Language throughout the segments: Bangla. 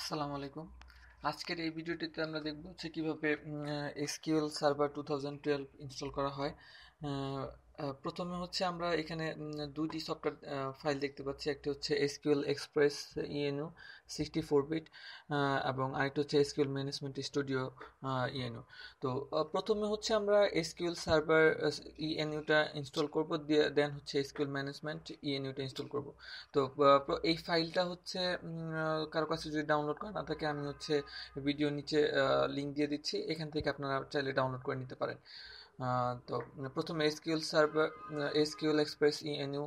আসসালামু আলাইকুম। আজকের এই ভিডিওটিতে আমরা দেখব হচ্ছে কিভাবে এসকিউএল সার্ভার 2012 ইনস্টল করা হয়। আহ, প্রথমে হচ্ছে আমরা এখানে দুইটি সফটওয়্যার ফাইল দেখতে পাচ্ছি। একটা হচ্ছে এসকিউএল এক্সপ্রেস ইএনইউ 64 বিট এবং আরেকটা হচ্ছে এসকিউএল ম্যানেজমেন্ট স্টুডিও ইএনইউ। তো প্রথমে হচ্ছে আমরা এসকিউএল সার্ভার ইএনইউটা ইনস্টল করব, দিয়ে দেন হচ্ছে এসকিউএল ম্যানেজমেন্ট ইএনইউটা ইনস্টল করব। তো এই ফাইলটা হচ্ছে কারো কাছে যদি ডাউনলোড করা না থাকে, আমি হচ্ছে ভিডিও নিচে লিঙ্ক দিয়ে দিচ্ছি, এখান থেকে আপনারা চাইলে ডাউনলোড করে নিতে পারেন। তো প্রথমে SQL server SQL express ENU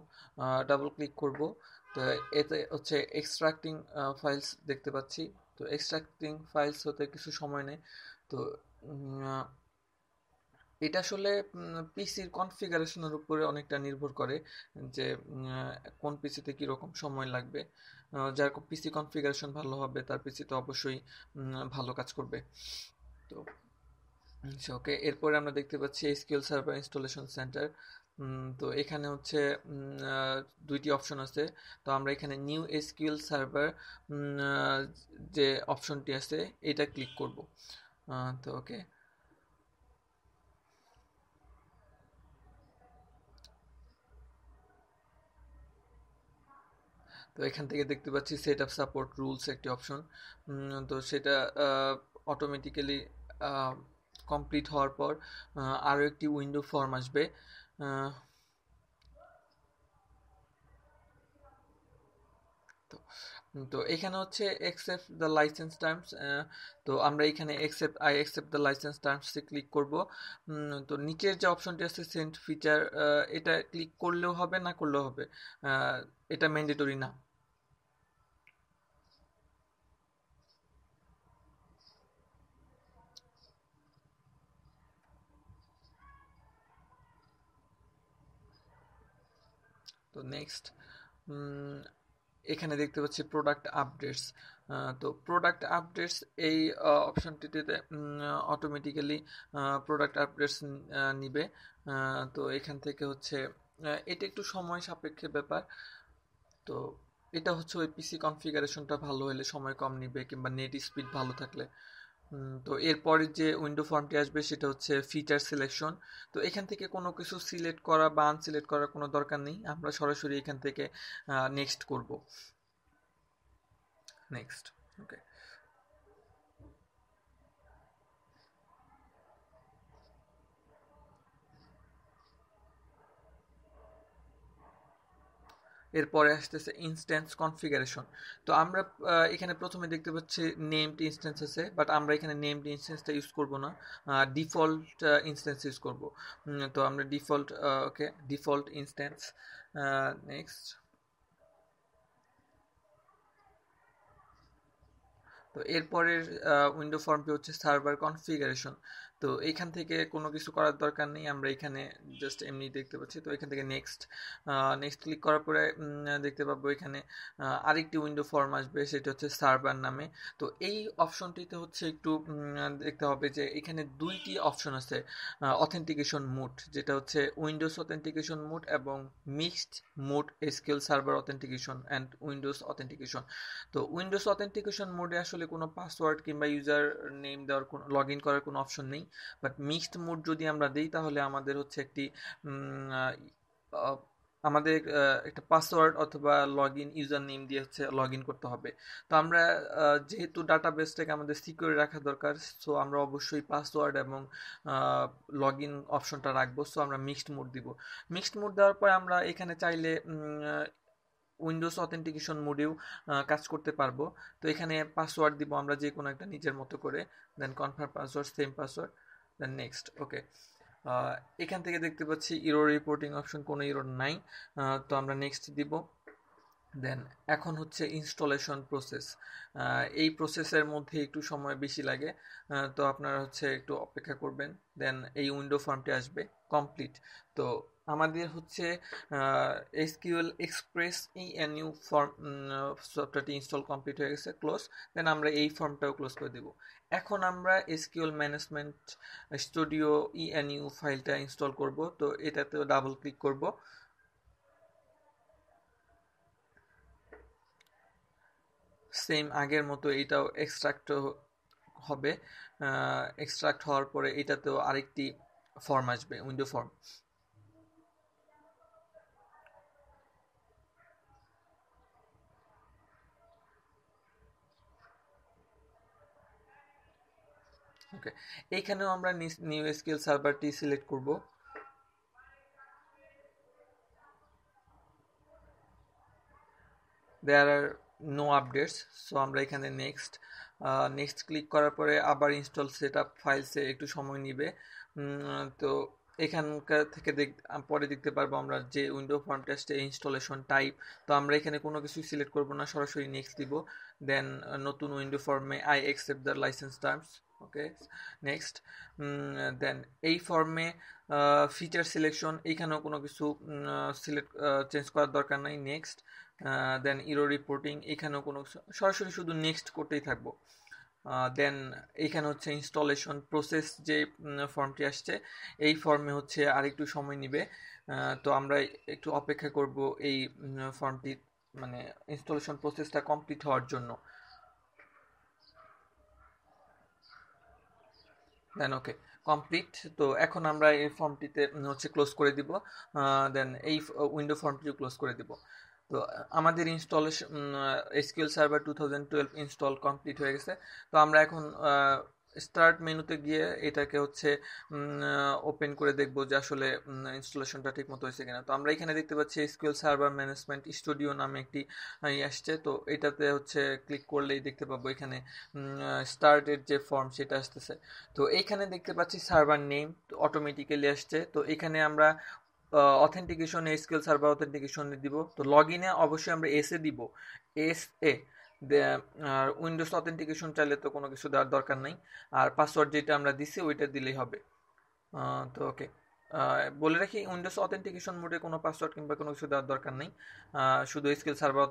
double click করব। তো এতে হচ্ছে এক্সট্রাক্টিং ফাইলস দেখতে পাচ্ছি। তো এক্সট্রাক্টিং ফাইলস হতে কিছু সময় নেয়। তো এটা আসলে পিসির কনফিগারেশনের উপরে অনেকটা নির্ভর করে যে কোন পিসিতে কীরকম সময় লাগবে। যার পিসি কনফিগারেশন ভালো হবে তার পিসি তো অবশ্যই ভালো কাজ করবে। তো ওকে, এরপরে আমরা দেখতে পাচ্ছি এসকিউএল সার্ভার ইনস্টলেশন সেন্টার। তো এখানে হচ্ছে দুইটি অপশন আছে। তো আমরা এখানে নিউ এসকিউএল সার্ভার যে অপশনটি আছে এটা ক্লিক করব। তো ওকে, তো এখান থেকে দেখতে পাচ্ছি সেট আপ সাপোর্ট রুলস একটি অপশন। তো সেটা অটোমেটিক্যালি কমপ্লিট হওয়ার পর আরও একটি উইন্ডো ফর্ম আসবে। আহ, তো তো এখানে হচ্ছে অ্যাকসেপ্ট দ্য লাইসেন্স টার্মস। তো আমরা এখানে অ্যাকসেপ্ট দ্য লাইসেন্স টার্মসে ক্লিক করব। তো নিচের যে অপশনটি আছে সেন্ড ফিচার, এটা ক্লিক করলেও হবে, না করলেও হবে, আহ, এটা ম্যান্ডেটরি না। তো নেক্সট, এখানে দেখতে পাচ্ছি প্রোডাক্ট আপডেটস। তো প্রোডাক্ট আপডেটস এই অপশনটিতে অটোমেটিক্যালি প্রোডাক্ট আপডেটস নিবে। তো এখান থেকে হচ্ছে এটা একটু সময় সাপেক্ষে ব্যাপার। তো এটা হচ্ছে ওই পিসি কনফিগারেশনটা ভালো হলে সময় কম নিবে, কিংবা নেট স্পিড ভালো থাকলে। তো এরপরে যে উইন্ডো ফর্মটি আসবে সেটা হচ্ছে ফিচার সিলেকশন। তো এখান থেকে কোনো কিছু সিলেক্ট করা বা আনসিলেক্ট করার কোনো দরকার নেই, আমরা সরাসরি এখান থেকে নেক্সট করব। নেক্সট, ওকে। এরপরে আসতেছে ইনস্ট্যান্স কনফিগারেশন। তো আমরা এখানে প্রথমে দেখতে পাচ্ছি নেমড ইনস্ট্যান্স আছে, বাট আমরা এখানে নেমড ইনস্ট্যান্সটা ইউজ করব না, ডিফল্ট ইনস্ট্যান্স ইউজ করব। তো আমরা ডিফল্ট, ওকে, ডিফল্ট ইনস্ট্যান্স। নেক্সট। তো এরপরের উইন্ডো ফর্মটি হচ্ছে সার্ভার কনফিগারেশন। তো এখান থেকে কোনো কিছু করার দরকার নেই, আমরা এখানে জাস্ট এমনি দেখতে পাচ্ছি। তো এখান থেকে নেক্সট, নেক্সট ক্লিক করার পরে দেখতে পাবো এখানে আরেকটি উইন্ডো ফর্ম আসবে, সেটা হচ্ছে সার্ভার নামে। তো এই অপশনটিতে হচ্ছে একটু দেখতে হবে যে এখানে দুইটি অপশন আছে অথেন্টিকেশন মোড, যেটা হচ্ছে উইন্ডোজ অথেন্টিকেশন মোড এবং mixed mode SQL server authentication and Windows authentication. তো উইন্ডোজ অথেন্টিকেশন মোডে আসলে কোনো পাসওয়ার্ড কিংবা ইউজার নেম দেওয়ার কোনো, লগ ইন করার কোনো অপশন নেই। বাট মিক্সড মোড যদি আমরা দিই তাহলে আমাদের হচ্ছে একটি আমাদের একটা পাসওয়ার্ড অথবা লগ ইন ইউজার নেম দিয়ে হচ্ছে লগ ইন করতে হবে। তো আমরা যেহেতু ডাটাবেসটাকে আমাদের সিকিউর রাখা দরকার, সো আমরা অবশ্যই পাসওয়ার্ড এবং লগ ইন অপশনটা রাখবো। সো আমরা মিক্সড মোড দিব। মিক্সড মোড দেওয়ার পরে আমরা এখানে চাইলে উইন্ডোজ অথেন্টিকেশন মোডেও কাজ করতে পারবো। তো এখানে পাসওয়ার্ড দিব আমরা যে কোনো একটা নিজের মতো করে, then confirm password, same password, then next, okay. এখান থেকে দেখতে পাচ্ছি ইরর রিপোর্টিং অপশন, কোনো ইরর নাই। তো আমরা নেক্সট দিব। দেন এখন হচ্ছে ইনস্টলেশন প্রসেস। এই প্রসেসের মধ্যে একটু সময় বেশি লাগে, তো আপনারা হচ্ছে একটু অপেক্ষা করবেন। দেন এই উইন্ডো ফর্মটি আসবে কমপ্লিট। তো আমাদের হচ্ছে এসকিউএল এক্সপ্রেস ইএনইউ ফর্ম সফটওয়্যারটি ইনস্টল কমপ্লিট হয়ে গেছে, ক্লোজ। দেন আমরা এই ফর্মটাও ক্লোজ করে দেব। এখন আমরা এসকিউএল ম্যানেজমেন্ট স্টুডিও ইএনইউ ফাইলটা ইনস্টল করব। তো এটাতেও ডাবল ক্লিক করব। সেম আগের মতো এইটাও এক্সট্রাক্ট হবে। এক্সট্রাক্ট হওয়ার পরে এটাতেও আরেকটি ফর্ম আসবে, উইন্ডো ফর্ম। ওকে, এইখানেও আমরা নিউ এসকিউএল সার্ভারটি সিলেক্ট করব। দেয়ার আর নো আপডেটস, সো আমরা এখানে নেক্সট নেক্সট ক্লিক করার পরে আবার ইনস্টল সেট আপ ফাইলসে একটু সময় নিবে। তো এখানকার থেকে পরে দেখতে পারবো আমরা যে উইন্ডো ফর্ম টেস্টে ইনস্টলেশন টাইপ। তো আমরা এখানে কোনো কিছু সিলেক্ট করব না, সরাসরি নেক্সট দিব। দেন নতুন উইন্ডো ফর্মে I accept the license terms. Okay, next. Then এই ফর্মে ফিচার সিলেকশন, এইখানেও কোনো কিছু সিলেক্ট চেঞ্জ করার দরকার নাই। নেক্সট। দেন ইরো রিপোর্টিং, এখানেও কোনো সরাসরি শুধু নেক্সট করতেই থাকবো। দেন এইখানে হচ্ছে ইনস্টলেশন প্রসেস, যে ফর্মটি আসছে এই ফর্মে হচ্ছে আরেকটু সময় নিবে। তো আমরা একটু অপেক্ষা করব এই ফর্মটি মানে ইনস্টলেশন প্রসেসটা কমপ্লিট হওয়ার জন্য। দেন ওকে, কমপ্লিট। তো এখন আমরা এই ফর্মটিতে হচ্ছে ক্লোজ করে দিব। দেন এই উইন্ডো ফর্মটিও ক্লোজ করে দিব। তো আমাদের installation SQL server 2012 install complete হয়ে গেছে। তো আমরা এখন স্টার্ট মেনুতে গিয়ে এটাকে হচ্ছে ওপেন করে দেখব যে আসলে ইনস্টলেশনটা ঠিক মতো হয়েছে কিনা। তো আমরা এখানে দেখতে পাচ্ছি এসকিউএল সার্ভার ম্যানেজমেন্ট স্টুডিও নামে একটি আসছে। তো এটাতে হচ্ছে ক্লিক করলেই দেখতে পাবো এখানে স্টার্টের যে ফর্ম সেটা আসতেছে। তো এইখানে দেখতে পাচ্ছি সার্ভার নেম অটোমেটিক্যালি আসছে। তো এখানে আমরা অথেন্টিকেশন এসকিউএল সার্ভার অথেন্টিকেশন দিব। তো লগ ইনে অবশ্যই আমরা এস এ দিব, এস এ। আর উইন্ডোজ অথেন্টিকেশন চাইলে তো কোনো কিছু দেওয়ার দরকার নাই, আর পাসওয়ার্ড যেটা আমরা দিছি ওইটা দিলেই হবে। তো ওকে, বলে রাখি উইন্ডোজ অথেন্টিকেশন মোডে কোনো পাসওয়ার্ড কিংবা কোনো কিছু দেওয়ার দরকার নেই, শুধু এসকিউএল সার্ভার